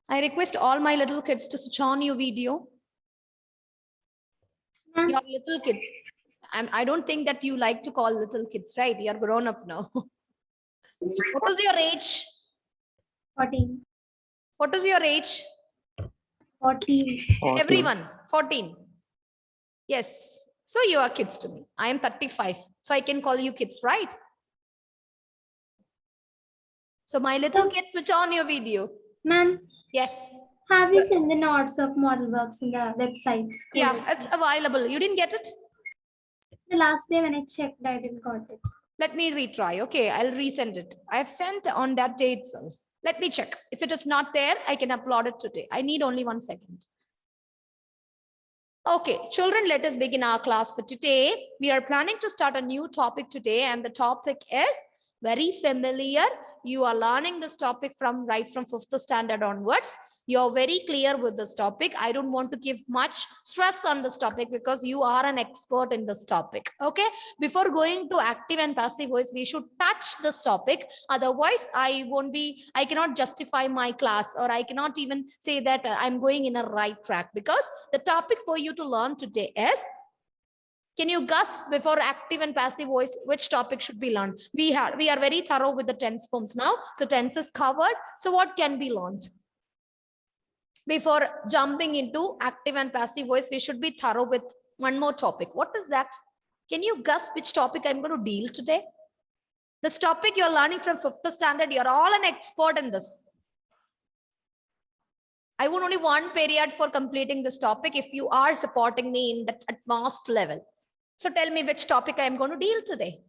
I request all my little kids to switch on your video. Your little kids. I don't think that you like to call little kids, right? You're grown up now. What is your age? 14. What is your age? 14. Everyone, 14. Yes. So you are kids to me. I am 35. So I can call you kids, right? So my little kids, switch on your video. Ma'am, Yes. have you seen the notes of model works in the website? Yeah, it's available. You didn't get it? The last day when I checked, I didn't got it. Let me retry. Okay, I'll resend it. I have sent on that day itself. Let me check. If it is not there, I can upload it today. I need only 1 second. Okay, children, let us begin our class for today. We are planning to start a new topic today, and the topic is very familiar. You are learning this topic from right from 5th standard onwards. You're very clear with this topic. I don't want to give much stress on this topic because you are an expert in this topic. Okay, before going to active and passive voice, we should touch this topic. Otherwise, I cannot justify my class, or I cannot even say that I'm going in a right track, because the topic for you to learn today is, can you guess before active and passive voice which topic should be learned? We are very thorough with the tense forms now. So tense is covered. So what can be learned? Before jumping into active and passive voice, we should be thorough with one more topic. What is that? Can you guess which topic I'm going to deal today? This topic you're learning from 5th standard. You're all an expert in this. I want only 1 period for completing this topic if you are supporting me in the advanced level. So tell me which topic I'm going to deal today.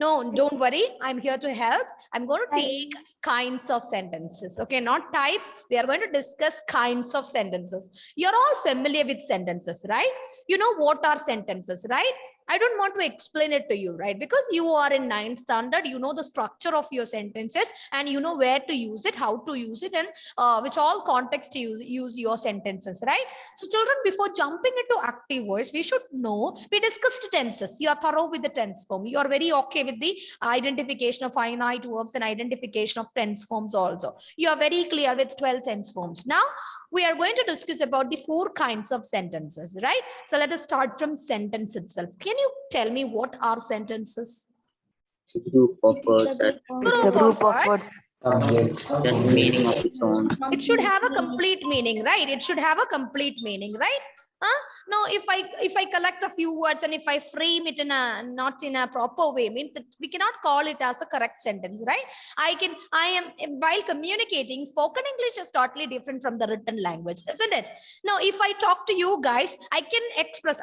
No, don't worry. I'm here to help. I'm going to take kinds of sentences. Okay, not types. We are going to discuss kinds of sentences. You're all familiar with sentences, right? You know what are sentences, right? I don't want to explain it to you, right? Because you are in 9th standard, you know the structure of your sentences, and you know where to use it, how to use it, and which all context to use your sentences, right? So children, before jumping into active voice, we should know, we discussed tenses. You are thorough with the tense form. You are very okay with the identification of finite verbs and identification of tense forms also. You are very clear with 12 tense forms. Now, we are going to discuss about the 4 kinds of sentences, right? So let us start from sentence itself. Can you tell me what are sentences? It's a group of words that Group of words. has a meaning of its own. It should have a complete meaning, right? It should have a complete meaning, right? Now, if I collect a few words and if I frame it in a not in a proper way, means that we cannot call it as a correct sentence, right? While communicating, spoken English is totally different from the written language, isn't it? Now, if I talk to you guys, I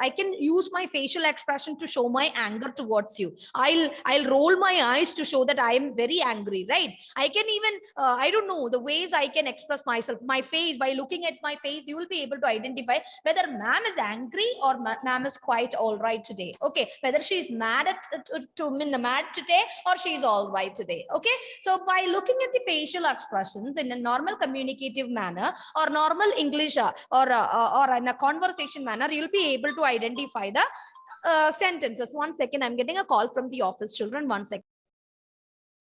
can use my facial expression to show my anger towards you. I'll roll my eyes to show that I am very angry, right? I can even I don't know the ways I can express myself. My face, by looking at my face, you will be able to identify whether ma'am is angry or ma'am is quite all right today. Okay, whether she is mad mad today or she is all right today. Okay, so by looking at the facial expressions in a normal communicative manner or normal English or in a conversation manner, you'll be able to identify the sentences. 1 second, I'm getting a call from the office, children. 1 second.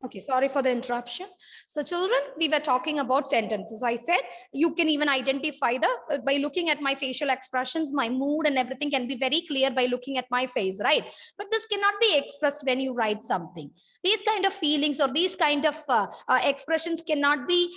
Okay, sorry for the interruption. So children, we were talking about sentences. I said you can even identify by looking at my facial expressions, my mood and everything can be very clear by looking at my face, right? But this cannot be expressed when you write something. These kind of feelings or these kind of expressions cannot be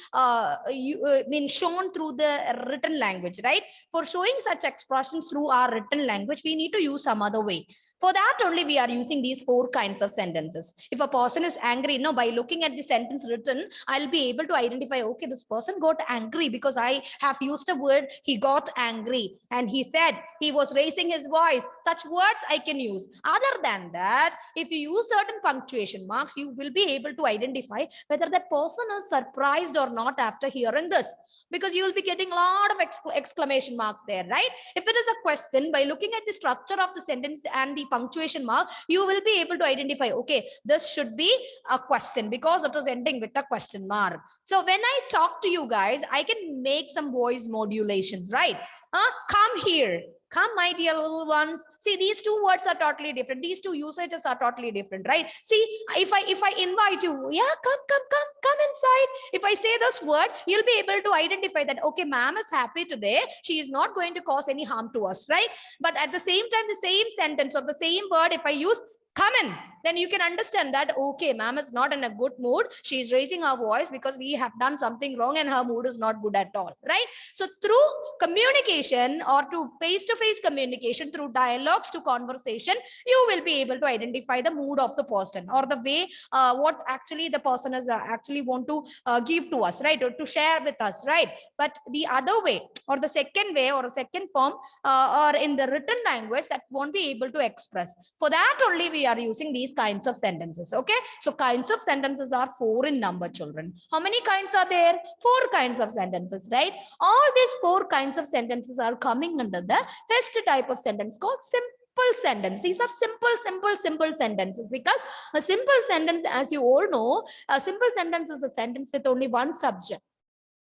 shown through the written language, right? For showing such expressions through our written language, we need to use some other way. For that only we are using these 4 kinds of sentences. If a person is angry, by looking at the sentence written, I'll be able to identify, okay, this person got angry because I have used a word, he got angry, and he said he was raising his voice. Such words I can use. Other than that, if you use certain punctuation marks, you will be able to identify whether that person is surprised or not after hearing this, because you will be getting a lot of exclamation marks there, right? If it is a question, by looking at the structure of the sentence and the punctuation mark, you will be able to identify, okay, this should be a question because it is ending with a question mark. So when I talk to you guys, I can make some voice modulations, right? Come here. Come, my dear little ones. See, these two words are totally different. These two usages are totally different, right? See, if I invite you, yeah, come inside. If I say this word, you'll be able to identify that, okay, ma'am is happy today. She is not going to cause any harm to us, right? But at the same time, the same sentence or the same word, if I use come in, then you can understand that, okay, ma'am is not in a good mood. She is raising her voice because we have done something wrong and her mood is not good at all, right? So through communication or to face-to-face communication, through dialogues to conversation, you will be able to identify the mood of the person or the way what actually the person is actually want to give to us, right? Or to share with us, right? But the other way or the second way or a second form or in the written language, that won't be able to express. For that only we are using these kinds of sentences. Okay, so kinds of sentences are 4 in number, children. How many kinds are there? 4 kinds of sentences, right? All these 4 kinds of sentences are coming under the first type of sentence called simple sentence. These are simple sentences, because a simple sentence, as you all know, a simple sentence is a sentence with only one subject,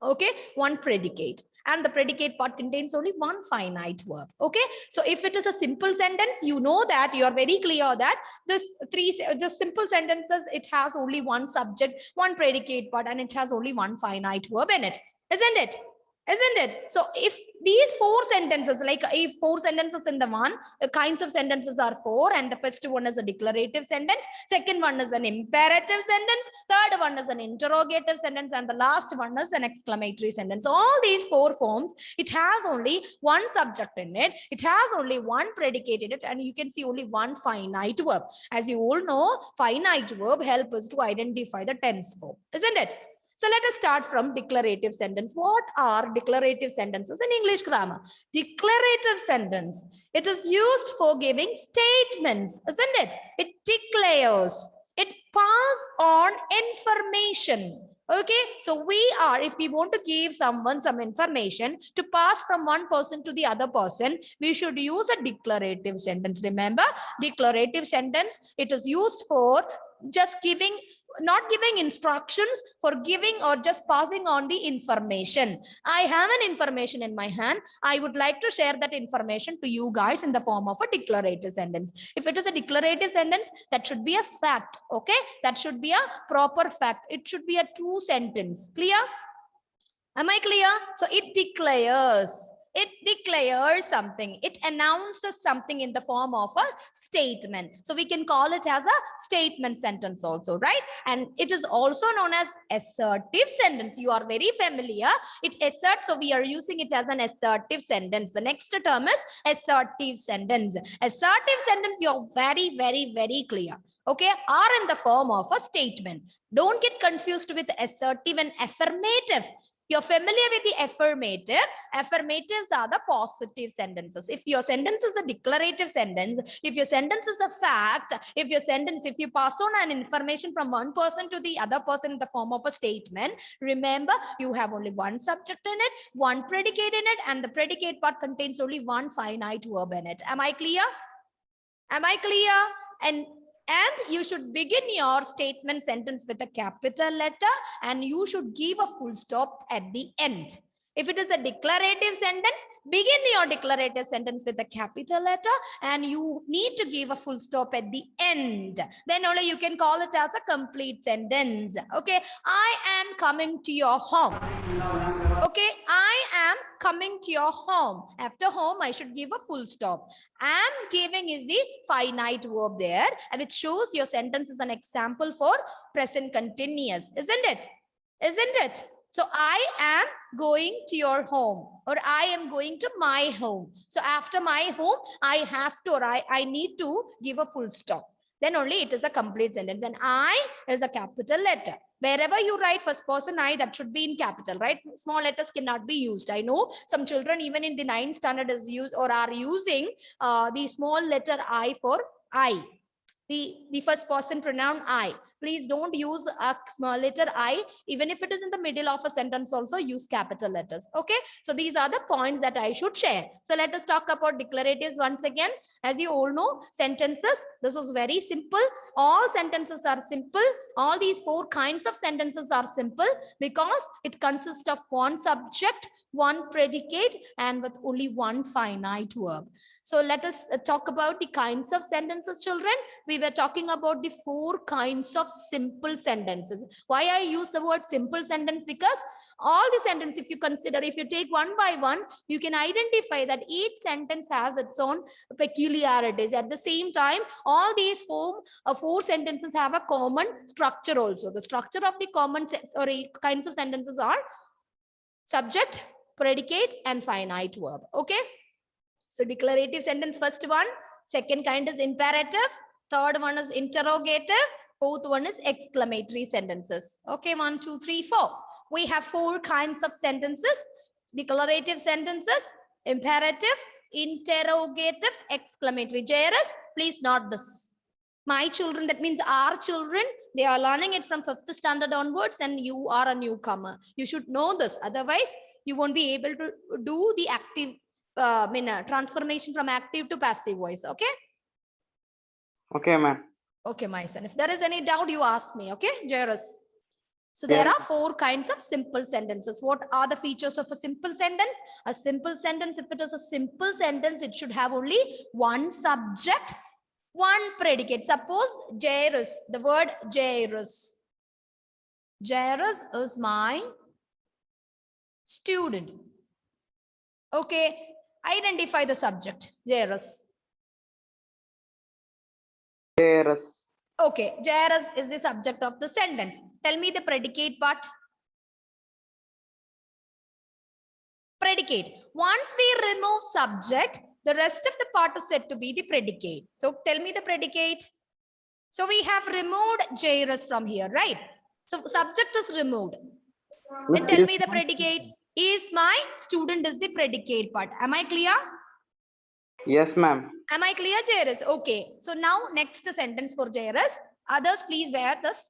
okay, one predicate, and the predicate part contains only one finite verb. Okay, so if it is a simple sentence, you know that you are very clear that the simple sentences, it has only one subject, one predicate part, and it has only one finite verb in it, isn't it? So if these 4 sentences, like if 4 sentences in the one, the kinds of sentences are 4, and the first one is a declarative sentence, second one is an imperative sentence, third one is an interrogative sentence, and the last one is an exclamatory sentence. All these 4 forms, it has only one subject in it, it has only one predicate in it, and you can see only one finite verb. As you all know, finite verb help us to identify the tense form, isn't it? So let us start from declarative sentence. What are declarative sentences in English grammar? Declarative sentence, it is used for giving statements, isn't it? It declares, it passes on information. Okay, so if we want to give someone some information to pass from one person to the other person, we should use a declarative sentence. Remember, declarative sentence, it is used for just giving, not giving instructions, for giving or just passing on the information. I have an information in my hand. I would like to share that information to you guys in the form of a declarative sentence. If it is a declarative sentence, that should be a fact. Okay, that should be a proper fact. It should be a true sentence. Clear? Am I clear? So it declares. It declares something. It announces something in the form of a statement. So we can call it as a statement sentence also, right? And it is also known as assertive sentence. You are very familiar. It asserts, so we are using it as an assertive sentence. The next term is assertive sentence. Assertive sentence, you're very clear. Okay, are in the form of a statement. Don't get confused with assertive and affirmative. You're familiar with the affirmative. Affirmatives are the positive sentences. If your sentence is a declarative sentence, if your sentence is a fact, if you pass on an information from one person to the other person in the form of a statement, remember, you have only one subject in it, one predicate in it, and the predicate part contains only one finite verb in it. Am I clear? Am I clear? And you should begin your statement sentence with a capital letter, and you should give a full stop at the end. If it is a declarative sentence, begin your declarative sentence with a capital letter, and you need to give a full stop at the end. Then only you can call it as a complete sentence. Okay, I am coming to your home. Okay, I am coming to your home. After home, I should give a full stop. Am giving is the finite verb there, and it shows your sentence is an example for present continuous, isn't it? Isn't it? So I am going to your home, or I am going to my home. So after my home, I have to, or I need to give a full stop. Then only it is a complete sentence. And I is a capital letter. Wherever you write first person I, that should be in capital, right? Small letters cannot be used. I know some children even in the 9th standard is used or are using the small letter I for I. The first person pronoun I. Please don't use a small letter I. Even if it is in the middle of a sentence, also use capital letters. Okay. So these are the points that I should share. So let us talk about declaratives once again. As you all know, sentences, this is very simple. All sentences are simple. All these 4 kinds of sentences are simple because it consists of one subject, one predicate, and with only one finite verb. So let us talk about the kinds of sentences, children. We were talking about the 4 kinds of simple sentences. Why I use the word simple sentence? Because all the sentence, if you consider, if you take one by one, you can identify that each sentence has its own peculiarities. At the same time, all these 4 sentences have a common structure also. The structure of the common kinds of sentences are subject, predicate, and finite verb. Okay. So declarative sentence, first one. Second kind is imperative. Third one is interrogative. Fourth one is exclamatory sentences. Okay, 1, 2, 3, 4. We have 4 kinds of sentences: declarative sentences, imperative, interrogative, exclamatory. JRS, please note this. My children, that means our children, they are learning it from 5th standard onwards, and you are a newcomer. You should know this. Otherwise, you won't be able to do the active transformation from active to passive voice. Okay. Okay, ma'am. Okay, my son. If there is any doubt, you ask me. Okay, Jairus. So there are 4 kinds of simple sentences. What are the features of a simple sentence? A simple sentence, if it is a simple sentence, it should have only one subject, one predicate. Suppose Jairus, the word Jairus. Jairus is my student. Okay, identify the subject. Jairus. Jairus. Okay, Jairus is the subject of the sentence. Tell me the predicate part. Predicate. Once we remove subject, the rest of the part is said to be the predicate. So tell me the predicate. So we have removed Jairus from here, right? So subject is removed. Then tell me the predicate. Is my student is the predicate part. Am I clear? Yes, ma'am. Am I clear, Jairus? Okay. So now next sentence for Jairus. Others, please bear this.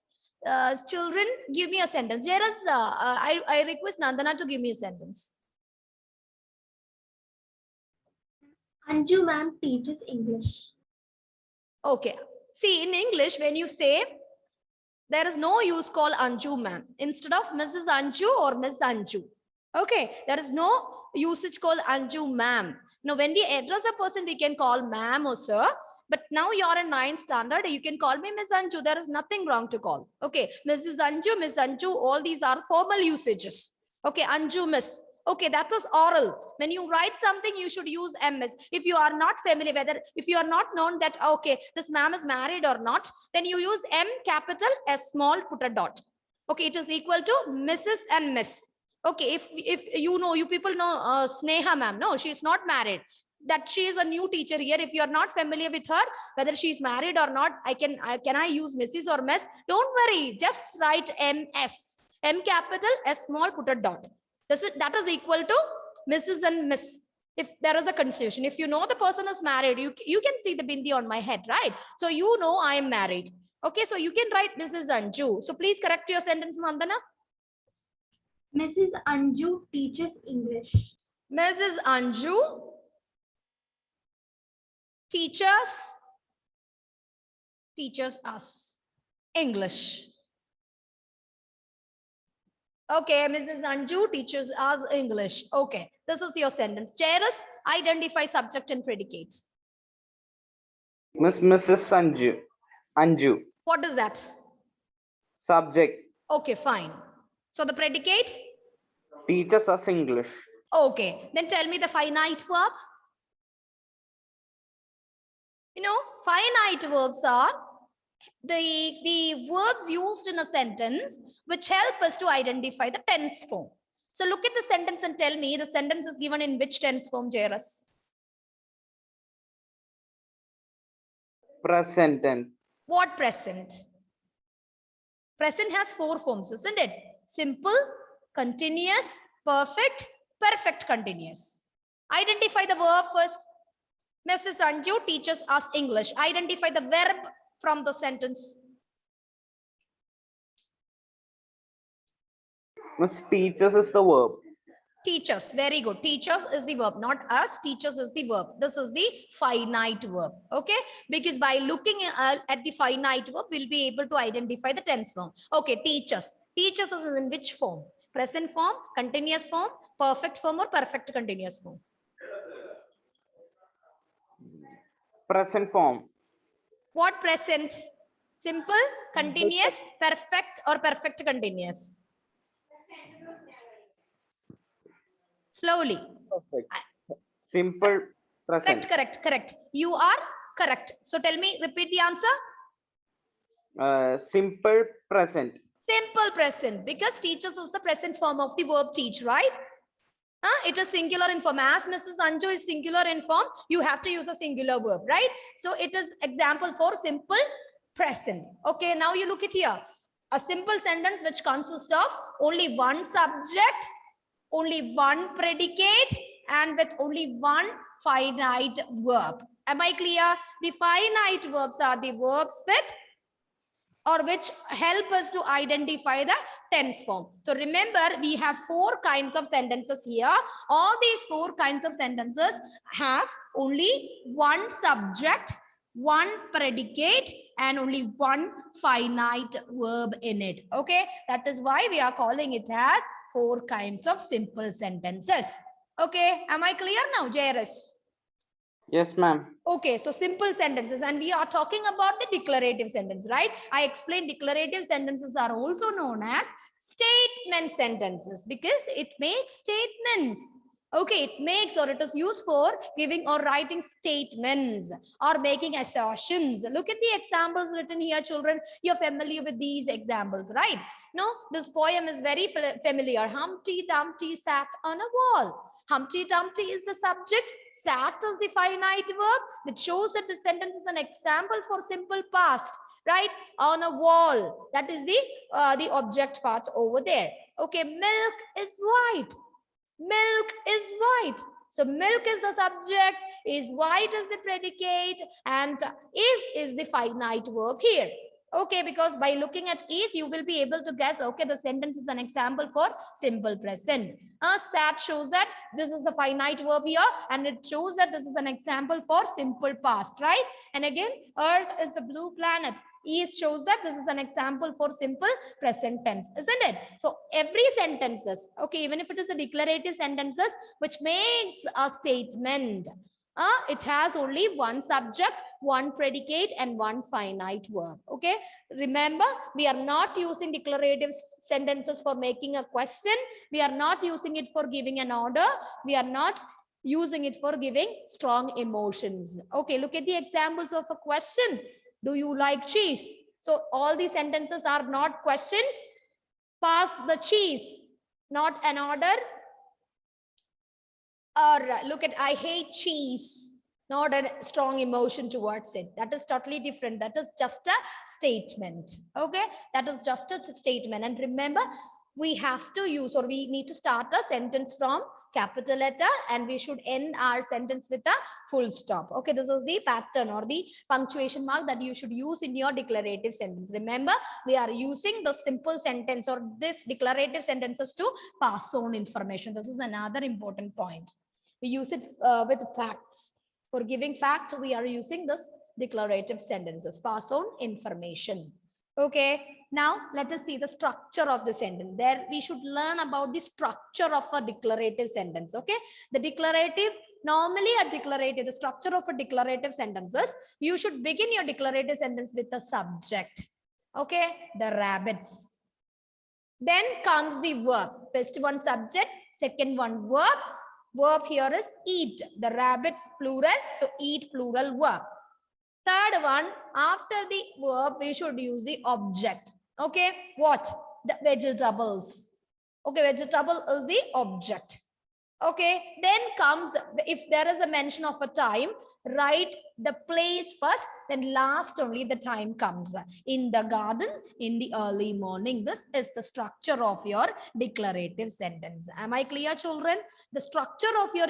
Children, give me a sentence. Jairus, I request Nandana to give me a sentence. Anju ma'am teaches English. Okay. See, in English, when you say, there is no use called Anju ma'am. Instead of Mrs. Anju or Miss Anju. Okay. There is no usage called Anju ma'am. Now, when we address a person, we can call ma'am or sir. But now you're in 9th standard, you can call me Miss Anju. There is nothing wrong to call. Okay. Mrs. Anju, Miss Anju, all these are formal usages. Okay. Anju, Miss. Okay, that is oral. When you write something, you should use MS. If you are not familiar, if you are not known that, okay, this ma'am is married or not, then you use M capital, S small, put a dot. Okay, it is equal to Mrs. and Miss. Okay, if you know, you people know Sneha ma'am, no, she is not married. That she is a new teacher here. If you are not familiar with her, whether she is married or not, can I use Mrs. or Miss? Don't worry, just write MS. M capital, S small, put a dot. That is equal to Mrs. and Miss. If there is a confusion, if you know the person is married, you can see the bindi on my head, right? So you know I am married. Okay, so you can write Mrs. Anju. So please correct your sentence, Mandana. Mrs. Anju teaches English. Mrs. Anju teaches us English. Okay, Mrs. Anju teaches us English. Okay, this is your sentence. Jairus, identify subject and predicate. Mrs. Anju. What is that? Subject. Okay, fine. So the predicate? Teaches us English. Okay, then tell me the finite verb. You know, finite verbs are the verbs used in a sentence which help us to identify the tense form. So look at the sentence and tell me the sentence is given in which tense form, Jairus? Present tense. What present? Present has 4 forms, isn't it? Simple, continuous, perfect, perfect continuous. Identify the verb first. Mrs. Anju teaches us English. Identify the verb from the sentence. Miss, teachers is the verb. Teachers, very good. Teachers is the verb, not us. Teachers is the verb. This is the finite verb. Okay, because by looking at the finite verb, we'll be able to identify the tense form. Okay, teachers. Teachers is in which form? Present form, continuous form, perfect form, or perfect continuous form? Present form. What present? Simple, continuous, perfect, or perfect continuous? Slowly. Perfect. Simple present. Correct. You are correct. So tell me, repeat the answer. Simple present. Simple present, because teachers is the present form of the verb teach, right? It is singular in form. As Mrs. Anju is singular in form, you have to use a singular verb, right? So it is example for simple present. Okay, now you look at here. A simple sentence which consists of only one subject, only one predicate, and with only one finite verb. Am I clear? The finite verbs are the verbs with or which help us to identify the tense form. So remember, we have 4 kinds of sentences here. All these 4 kinds of sentences have only one subject, one predicate, and only one finite verb in it. Okay, that is why we are calling it as 4 kinds of simple sentences. Okay, am I clear now, JRS? Yes, ma'am. Okay, so simple sentences, and we are talking about the declarative sentence, right? I explained declarative sentences are also known as statement sentences because it makes statements. Okay, it makes or it is used for giving or writing statements or making assertions. Look at the examples written here, children. You're familiar with these examples, right? No, this poem is very familiar. Humpty Dumpty sat on a wall. Humpty Dumpty is the subject. Sat is the finite verb. It shows that the sentence is an example for simple past, right? On a wall. That is the object part over there. Okay, milk is white. Milk is white. So milk is the subject, is white is the predicate, and is the finite verb here. Okay, because by looking at is, you will be able to guess, okay, the sentence is an example for simple present. Sat shows that this is the finite verb here, and it shows that this is an example for simple past, right? And again, Earth is a blue planet. Is shows that this is an example for simple present tense, isn't it? So every sentences, okay, even if it is a declarative sentences, which makes a statement, it has only one subject, one predicate, and one finite verb. Okay, remember, we are not using declarative sentences for making a question. We are not using it for giving an order. We are not using it for giving strong emotions. Okay, look at the examples of a question. Do you like cheese? So all these sentences are not questions. Pass the cheese, not an order. Or look at, I hate cheese, not a strong emotion towards it. That is totally different. That is just a statement. Okay, that is just a statement. And remember, we have to use, or we need to start a sentence from capital letter, and we should end our sentence with a full stop. Okay, this is the pattern or the punctuation mark that you should use in your declarative sentence. Remember, we are using the simple sentence or this declarative sentences to pass on information. This is another important point. We use it with facts. For giving fact, we are using this declarative sentences, pass on information. Okay, now let us see the structure of the sentence. There we should learn about the structure of a declarative sentence. Okay, the declarative, normally a declarative, the structure of a declarative sentences, you should begin your declarative sentence with the subject. Okay, the rabbits. Then comes the verb. First one subject, second one verb. Verb here is eat. The rabbits plural, so eat plural verb. Third one, after the verb, we should use the object. Okay, what? The vegetables. Okay, vegetable is the object. Okay, then comes, if there is a mention of a time, write the place first, then last only the time comes. In the garden, in the early morning. This is the structure of your declarative sentence. Am I clear, children? The structure of your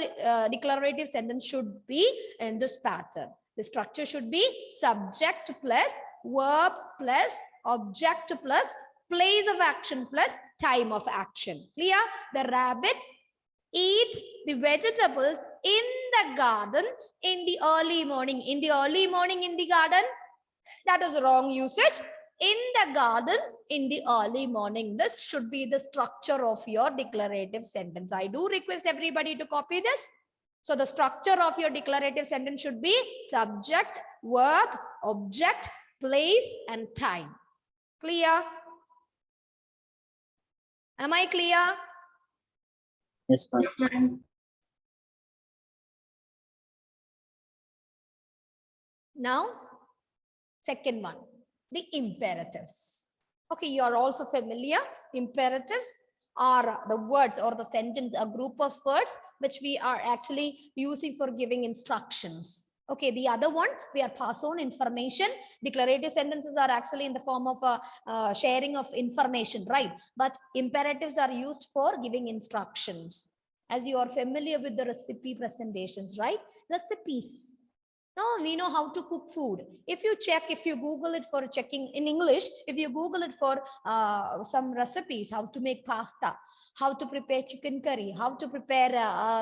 declarative sentence should be in this pattern. The structure should be subject plus verb plus object plus place of action plus time of action. Clear? The rabbits eat the vegetables in the garden in the early morning. In the early morning in the garden, that is wrong usage. In the garden in the early morning. This should be the structure of your declarative sentence. I do request everybody to copy this. So the structure of your declarative sentence should be subject, verb, object, place, and time. Clear? Am I clear? Yes, ma'am. Now, second one, the imperatives. Okay, you are also familiar. Imperatives are the words or the sentence, a group of words which we are actually using for giving instructions. Okay, the other one, we are pass on information. Declarative sentences are actually in the form of a sharing of information, right? But imperatives are used for giving instructions. As you are familiar with the recipe presentations, right? Recipes. Now we know how to cook food. If you Google it for checking in English, if you Google it for some recipes, how to make pasta, how to prepare chicken curry, how to prepare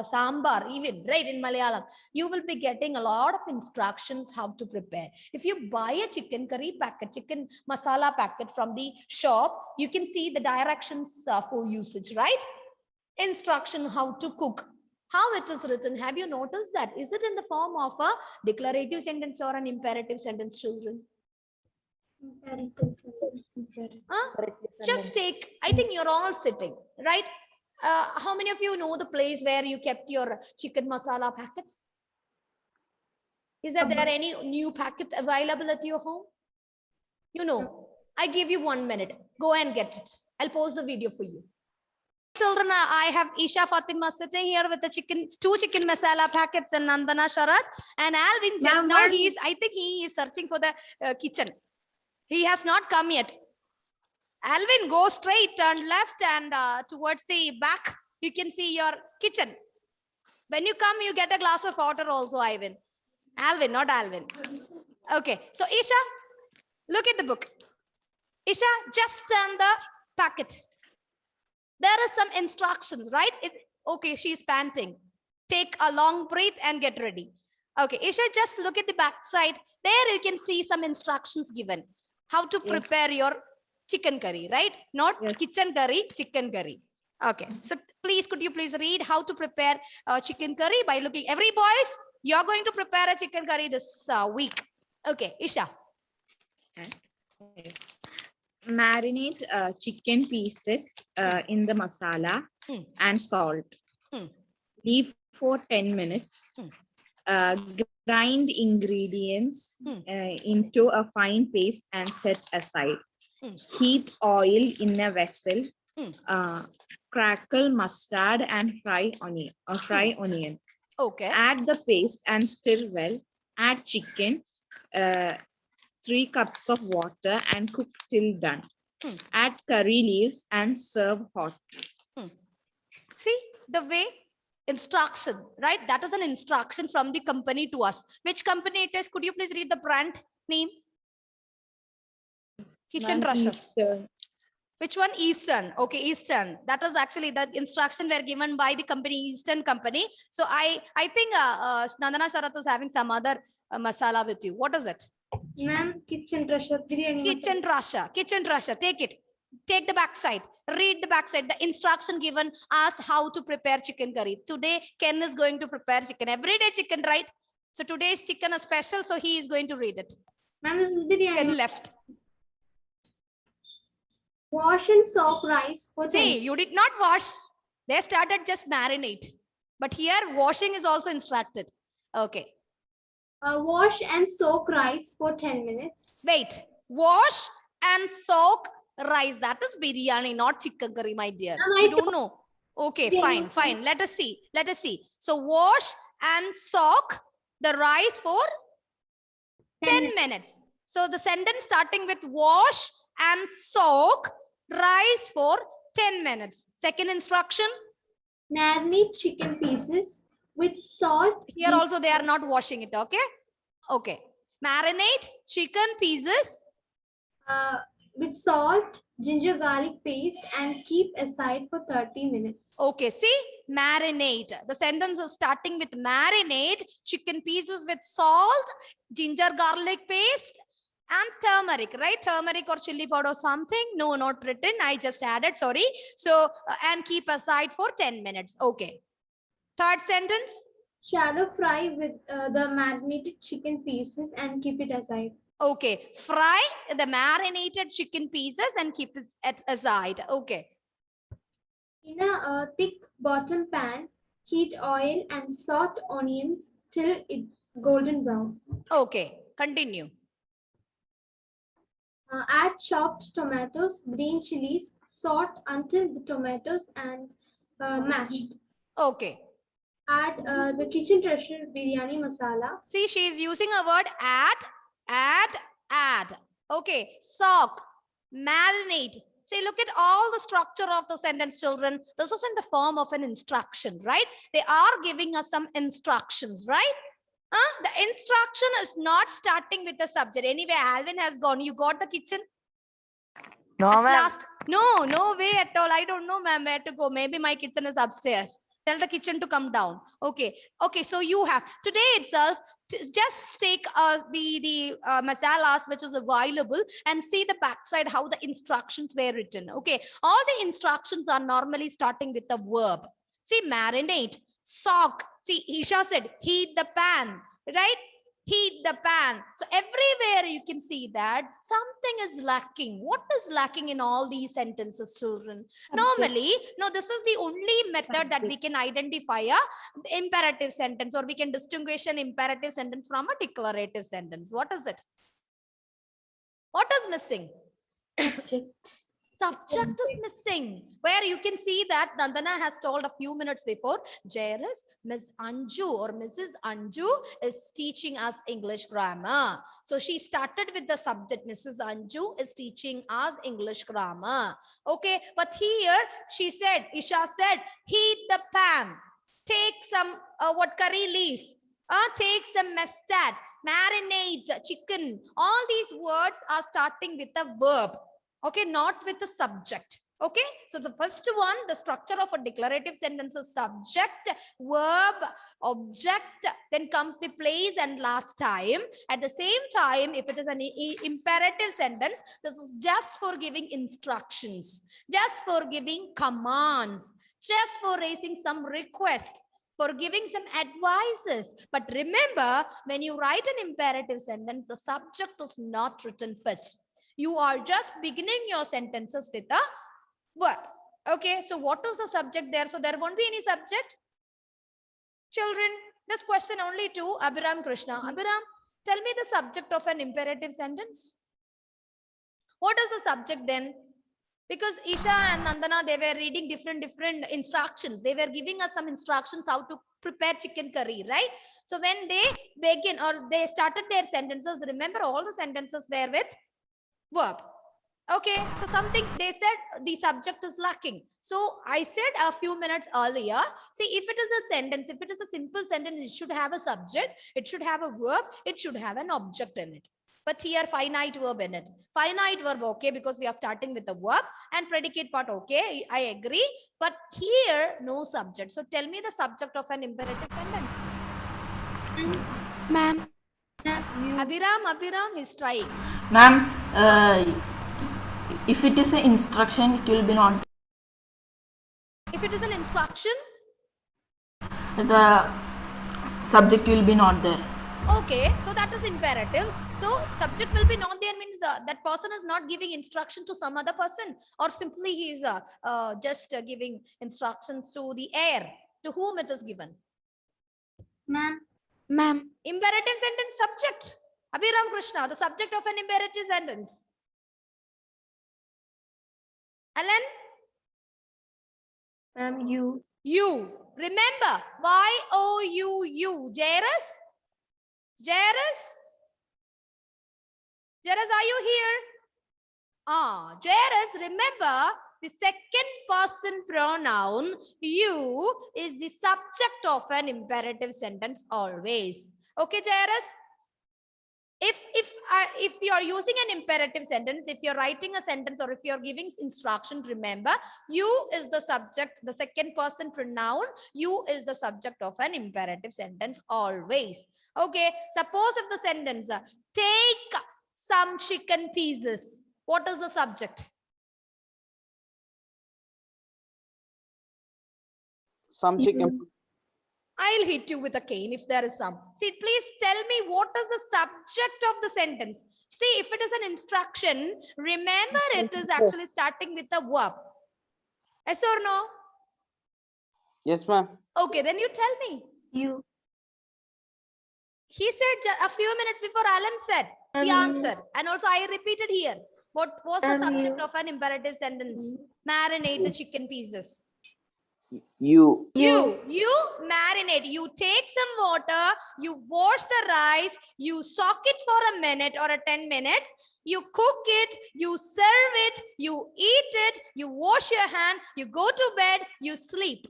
sambar, even right in Malayalam, you will be getting a lot of instructions how to prepare. If you buy a chicken curry packet, chicken masala packet from the shop, you can see the directions for usage, right? Instruction how to cook. How it is written, have you noticed that? Is it in the form of a declarative sentence or an imperative sentence, children? Imperative sentence. Just take, I think you're all sitting, right? How many of you know the place where you kept your chicken masala packet? Is there any new packet available at your home? You know, I give you 1 minute. Go and get it. I'll pause the video for you. Children, I have Isha Fatima sitting here with the two chicken masala packets and Nandana Sharat. And Alvin just now, I think he is searching for the kitchen. He has not come yet. Alvin, go straight, turn left and towards the back, you can see your kitchen. When you come, you get a glass of water also, Ivan. Alvin, not Alvin. Okay, so Isha, look at the book. Isha, just turn the packet. There is some instructions, right? Okay, she's panting. Take a long breath and get ready. Okay, Isha, just look at the back side. There you can see some instructions given. How to prepare your chicken curry, right? Not kitchen curry, chicken curry. Okay, so please, could you please read how to prepare chicken curry by looking. Every boys, you're going to prepare a chicken curry this week. Okay, Isha. Marinate chicken pieces in the masala and salt. Leave for 10 minutes. Grind ingredients into a fine paste and set aside. Heat oil in a vessel. Crackle mustard and fry onion. Okay. Add the paste and stir well. Add chicken. 3 cups of water and cook till done. Add curry leaves and serve hot. See the way instruction, right? That is an instruction from the company to us. Which company it is? Could you please read the brand name? Kitchen Rushes. Which one? Eastern. Okay, Eastern. That is actually the instruction were given by the company, Eastern company. So I think Nandana Sharat was having some other masala with you. What is it? Ma'am, kitchen rusher, biryani Kitchen Rusher. Take it. Take the backside. Read the backside. The instruction given us how to prepare chicken curry. Today, Ken is going to prepare chicken. Everyday chicken, right? So today's chicken is special, so he is going to read it. Ma'am, this is biryani. Ken left. Wash and soak rice for 10. See, you did not wash. They started just marinate. But here, washing is also instructed. Okay. Wash and soak rice for 10 minutes. Wait. Wash and soak rice. That is biryani, not chicken curry, my dear. I don't know. Okay, Biryani. fine. Let us see. So wash and soak the rice for 10 minutes. So the sentence starting with wash and soak rice for 10 minutes. Second instruction. Marinate chicken pieces with salt. Here also they are not washing it. Okay. Marinate chicken pieces with salt, ginger garlic paste and keep aside for 30 minutes. Okay, see, marinate. The sentence is starting with marinate, chicken pieces with salt, ginger garlic paste, and turmeric, right? Turmeric or chili powder or something. No, not written. I just added, sorry. So, and keep aside for 10 minutes. Okay. Third sentence. Shallow fry with the marinated chicken pieces and keep it aside. Okay. Fry the marinated chicken pieces and keep it aside. Okay. In a thick bottom pan, heat oil and saute onions till it golden brown. Okay. Continue. Add chopped tomatoes, green chilies, saute until the tomatoes and mashed. Okay. Add the kitchen treasure biryani masala. See, she is using a word add. Okay. Soak, marinate. See, look at all the structure of the sentence, children. This is in the form of an instruction, right? They are giving us some instructions, right? The instruction is not starting with the subject. Anyway, Alvin has gone. You got the kitchen? No, At ma'am. last. No, no way at all. I don't know, ma'am, where to go. Maybe my kitchen is upstairs. Tell the kitchen to come down. Okay. Okay. So you have today itself. Just take the masalas which is available and see the backside how the instructions were written. Okay. All the instructions are normally starting with the verb. See, marinate, soak. See, Isha said heat the pan, right? Heat the pan. So everywhere you can see that something is lacking. What is lacking in all these sentences, children? Normally, no, this is the only method that we can identify a imperative sentence, or we can distinguish an imperative sentence from a declarative sentence. What is it? What is missing? Subject is missing, where you can see that Nandana has told a few minutes before, Jairus, Ms. Anju or Mrs. Anju is teaching us English grammar. So she started with the subject, Mrs. Anju is teaching us English grammar. Okay, but here she said, Isha said, heat the pan, take some curry leaf, take some mustard, marinate chicken. All these words are starting with a verb. Okay, not with the subject. Okay, so the first one, the structure of a declarative sentence is subject, verb, object, then comes the place and last time. At the same time, if it is an imperative sentence, this is just for giving instructions, just for giving commands, just for raising some request, for giving some advices. But remember, when you write an imperative sentence, the subject is not written first. You are just beginning your sentences with a verb. Okay, so what is the subject there? So there won't be any subject. Children, this question only to Abhiram Krishna. Abhiram, tell me the subject of an imperative sentence. What is the subject then? Because Isha and Nandana, they were reading different instructions. They were giving us some instructions how to prepare chicken curry, right? So when they begin or they started their sentences, remember all the sentences were with verb. Okay, so something they said the subject is lacking. So I said a few minutes earlier, see, if it is a sentence, if it is a simple sentence, it should have a subject, it should have a verb, it should have an object in it. But here finite verb in it. Finite verb, okay, because we are starting with the verb, and predicate part, okay, I agree. But here, no subject. So tell me the subject of an imperative sentence. Ma'am. Abhiram is trying. Ma'am, if it is an instruction, it will be not. If it is an instruction, The subject will be not there. okay, so that is imperative. So subject will be not there means that person is not giving instruction to some other person, or simply he is just giving instructions to the air, to whom it is given. Ma'am. Ma'am. Imperative sentence subject. Abhiram Krishna, the subject of an imperative sentence. Alan? Ma'am, you. You. Remember, Y-O-U-U. Jairus? Jairus? Jairus, are you here? Jairus, remember, the second person pronoun, you, is the subject of an imperative sentence always. Okay, Jairus? If you are using an imperative sentence, if you're writing a sentence or if you're giving instruction, remember you is the subject, the second person pronoun. You is the subject of an imperative sentence always. Okay, suppose if the sentence take some chicken pieces, what is the subject? Some chicken. I'll hit you with a cane if there is some. See, please tell me what is the subject of the sentence. See, if it is an instruction, remember it is actually starting with a verb. Yes or no? Yes, ma'am. Okay, then you tell me. You. He said a few minutes before Alan said the answer. And also I repeated here. What was the subject of an imperative sentence? Marinate the chicken pieces. You. You marinate. You take some water, you wash the rice, you soak it for a minute or a 10 minutes, you cook it, you serve it, you eat it, you wash your hand, you go to bed, you sleep.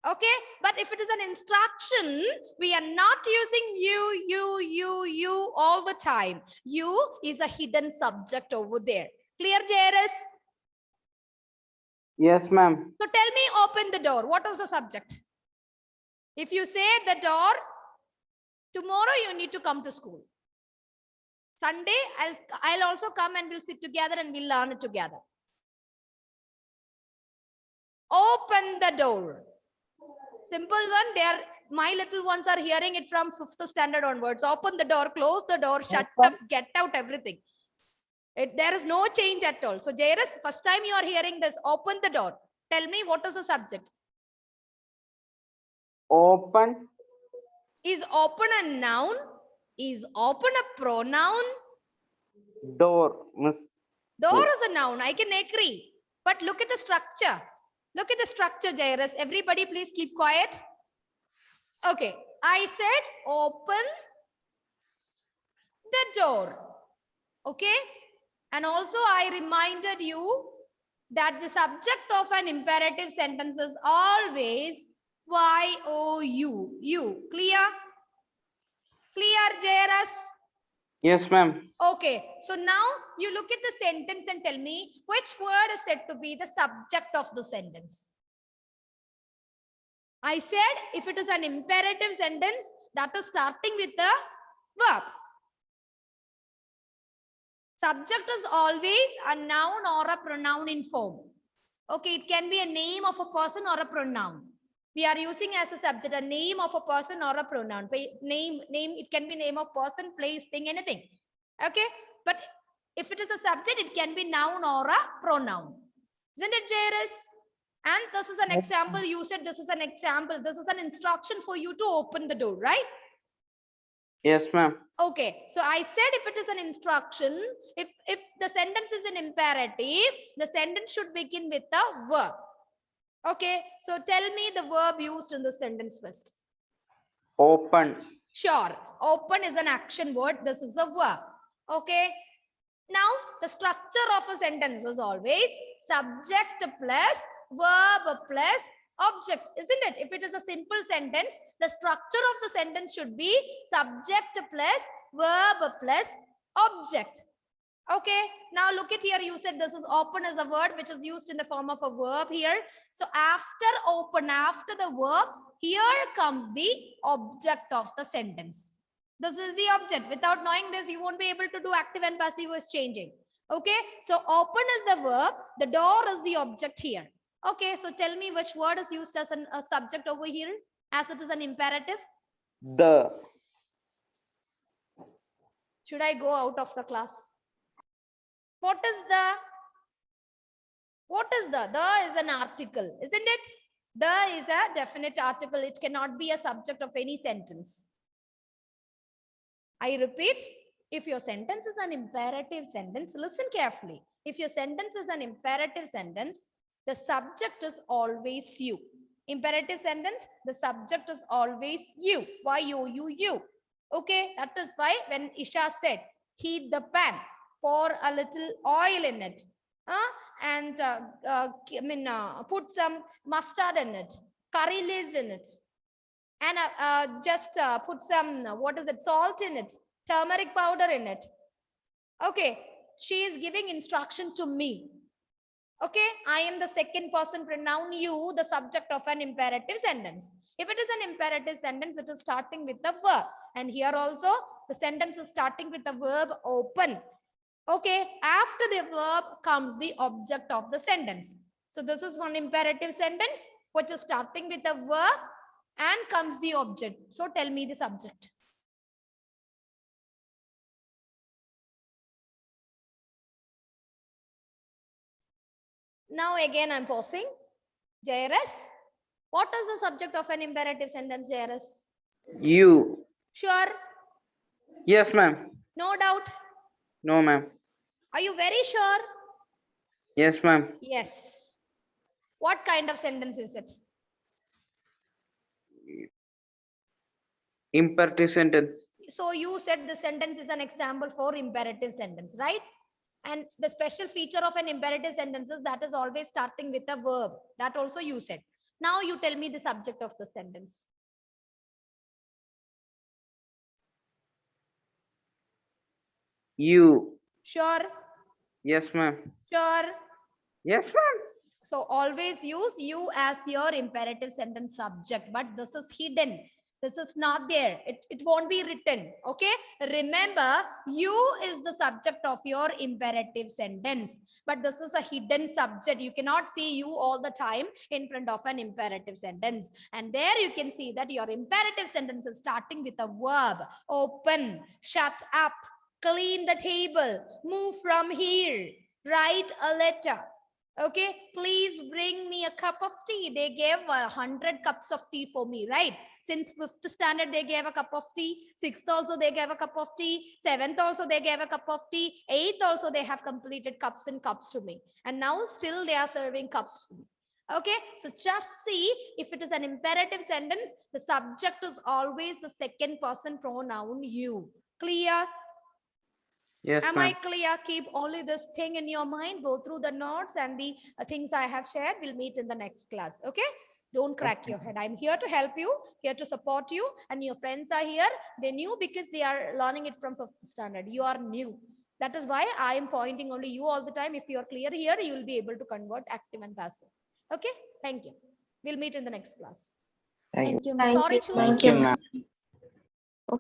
Okay, but if it is an instruction, we are not using you all the time. You is a hidden subject over there. Clear, Jairus? Yes, ma'am. So tell me, open the door. What is the subject? If you say the door, tomorrow you need to come to school. Sunday, I'll also come and we'll sit together and we'll learn it together. Open the door. Simple one. My little ones are hearing it from 5th standard onwards. Open the door, close the door, shut up, get out, everything. There is no change at all. So Jairus, first time you are hearing this, open the door. Tell me what is the subject? Open. Is open a noun? Is open a pronoun? Door, miss. Door is a noun. I can agree. But look at the structure. Look at the structure, Jairus. Everybody please keep quiet. Okay. I said open the door. Okay. And also I reminded you that the subject of an imperative sentence is always Y-O-U. You. Clear? Clear, Jairus? Yes, ma'am. Okay. So now you look at the sentence and tell me which word is said to be the subject of the sentence. I said if it is an imperative sentence, that is starting with the verb. Subject is always a noun or a pronoun in form. Okay, it can be a name of a person or a pronoun. We are using as a subject a name of a person or a pronoun. Name, it can be name of person, place, thing, anything. Okay, but if it is a subject, it can be noun or a pronoun. Isn't it, Jairus? And this is an example. You said this is an example. This is an instruction for you to open the door, right? Yes, ma'am. Okay, so I said if it is an instruction, if the sentence is an imperative, the sentence should begin with a verb. Okay, so tell me the verb used in the sentence first. Open. Sure, open is an action word. This is a verb. Okay, now the structure of a sentence is always subject plus verb plus object, isn't it? If it is a simple sentence, the structure of the sentence should be subject plus verb plus object. Okay, now look at here. You said this is open as a word which is used in the form of a verb here. So after open, after the verb, here comes the object of the sentence. This is the object. Without knowing this, you won't be able to do active and passive voice changing. Okay, so open is the verb, the door is the object here. Okay, so tell me which word is used as a subject over here, as it is an imperative. The. Should I go out of the class? What is the? What is the? The is an article, isn't it? The is a definite article. It cannot be a subject of any sentence. I repeat, if your sentence is an imperative sentence, listen carefully. If your sentence is an imperative sentence, the subject is always you. Imperative sentence, the subject is always you. Y-O-U-U. Okay, that is why when Isha said, heat the pan, pour a little oil in it, and put some mustard in it, curry leaves in it, and just put some, salt in it, turmeric powder in it. Okay, she is giving instruction to me. Okay, I am the second person pronoun you, the subject of an imperative sentence. If it is an imperative sentence, it is starting with the verb. And here also, the sentence is starting with the verb open. Okay, after the verb comes the object of the sentence. So this is one imperative sentence, which is starting with the verb and comes the object. So tell me the subject. Now again, I'm pausing. JRS, what is the subject of an imperative sentence, JRS? You. Sure? Yes, ma'am. No doubt? No, ma'am. Are you very sure? Yes, ma'am. Yes. What kind of sentence is it? Imperative sentence. So you said the sentence is an example for imperative sentence, right? And the special feature of an imperative sentence is that is always starting with a verb. That also you said. Now you tell me the subject of the sentence. You. Sure? Yes, ma'am. Sure? Yes, ma'am. So always use you as your imperative sentence subject, but this is hidden. This is not there. It won't be written. Okay. Remember, you is the subject of your imperative sentence, but this is a hidden subject. You cannot see you all the time in front of an imperative sentence. And there you can see that your imperative sentence is starting with a verb. Open, shut up, clean the table, move from here, write a letter. Okay, please bring me a cup of tea. They gave 100 cups of tea for me, right? Since 5th standard, they gave a cup of tea. 6th also, they gave a cup of tea. 7th also, they gave a cup of tea. 8th also, they have completed cups and cups to me. And now still they are serving cups to me. Okay, so just see if it is an imperative sentence, the subject is always the second person pronoun you. Clear? Yes, Am I ma'am. clear? Keep only this thing in your mind. Go through the notes and the things I have shared. We'll meet in the next class. Okay? Don't crack your head. I'm here to help you, here to support you. And your friends are here. They knew because they are learning it from 5th standard. You are new. That is why I am pointing only you all the time. If you are clear here, you will be able to convert active and passive. Okay? Thank you. We'll meet in the next class. Thank you. Thank Sorry, you. children. Thank you, ma'am.